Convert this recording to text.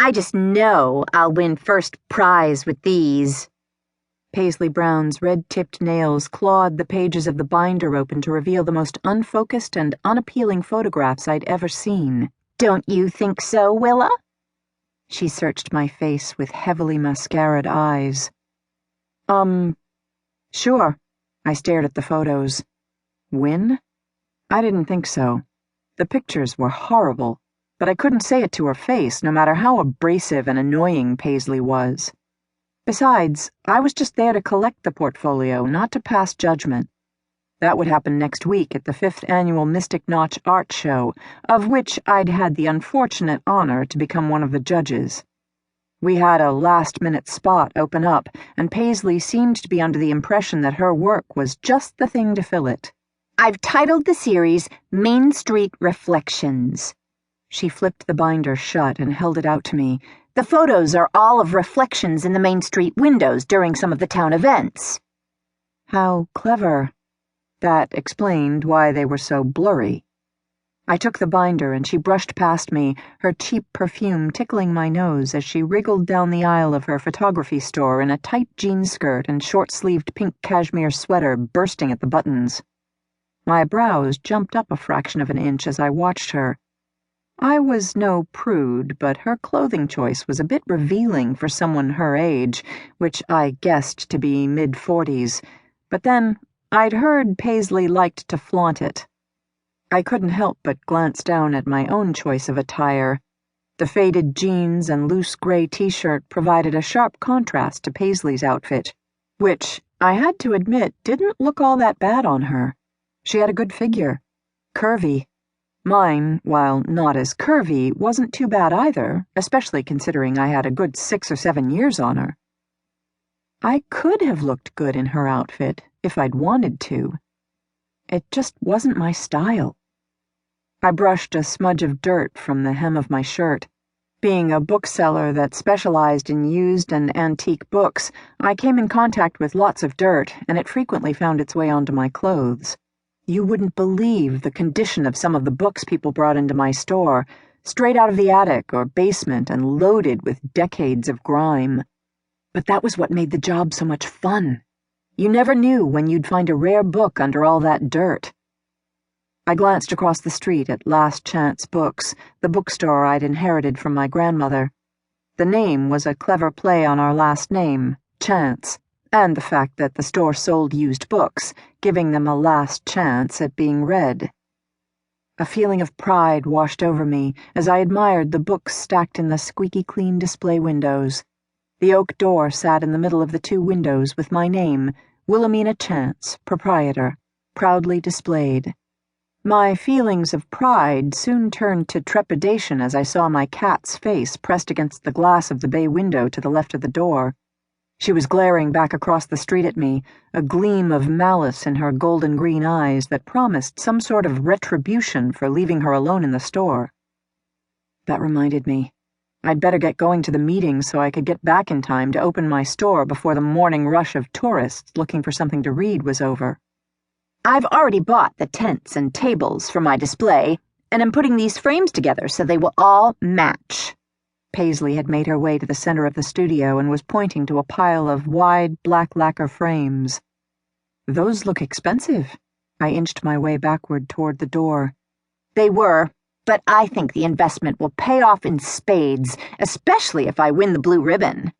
I just know I'll win first prize with these." Paisley Brown's red-tipped nails clawed the pages of the binder open to reveal the most unfocused and unappealing photographs I'd ever seen. "Don't you think so, Willa?" She searched my face with heavily mascaraed eyes. Sure." I stared at the photos. Win? I didn't think so. The pictures were horrible, but I couldn't say it to her face, no matter how abrasive and annoying Paisley was. Besides, I was just there to collect the portfolio, not to pass judgment. That would happen next week at the 5th Annual Mystic Notch Art Show, of which I'd had the unfortunate honor to become one of the judges. We had a last-minute spot open up, and Paisley seemed to be under the impression that her work was just the thing to fill it. "I've titled the series Main Street Reflections." She flipped the binder shut and held it out to me. "The photos are all of reflections in the Main Street windows during some of the town events." How clever. That explained why they were so blurry. I took the binder and she brushed past me, her cheap perfume tickling my nose as she wriggled down the aisle of her photography store in a tight jean skirt and short-sleeved pink cashmere sweater bursting at the buttons. My brows jumped up a fraction of an inch as I watched her. I was no prude, but her clothing choice was a bit revealing for someone her age, which I guessed to be mid-40s. But then, I'd heard Paisley liked to flaunt it. I couldn't help but glance down at my own choice of attire. The faded jeans and loose gray t-shirt provided a sharp contrast to Paisley's outfit, which, I had to admit, didn't look all that bad on her. She had a good figure. Curvy. Mine, while not as curvy, wasn't too bad either, especially considering I had a good 6 or 7 years on her. I could have looked good in her outfit, if I'd wanted to. It just wasn't my style. I brushed a smudge of dirt from the hem of my shirt. Being a bookseller that specialized in used and antique books, I came in contact with lots of dirt, and it frequently found its way onto my clothes. You wouldn't believe the condition of some of the books people brought into my store, straight out of the attic or basement and loaded with decades of grime. But that was what made the job so much fun. You never knew when you'd find a rare book under all that dirt. I glanced across the street at Last Chance Books, the bookstore I'd inherited from my grandmother. The name was a clever play on our last name, Chance, and the fact that the store sold used books, giving them a last chance at being read. A feeling of pride washed over me as I admired the books stacked in the squeaky clean display windows. The oak door sat in the middle of the 2 windows with my name, Willa Chance, proprietor, proudly displayed. My feelings of pride soon turned to trepidation as I saw my cat's face pressed against the glass of the bay window to the left of the door. She was glaring back across the street at me, a gleam of malice in her golden-green eyes that promised some sort of retribution for leaving her alone in the store. That reminded me. I'd better get going to the meeting so I could get back in time to open my store before the morning rush of tourists looking for something to read was over. "I've already bought the tents and tables for my display, and am putting these frames together so they will all match." Paisley had made her way to the center of the studio and was pointing to a pile of wide black lacquer frames. "Those look expensive." I inched my way backward toward the door. "They were, but I think the investment will pay off in spades, especially if I win the blue ribbon."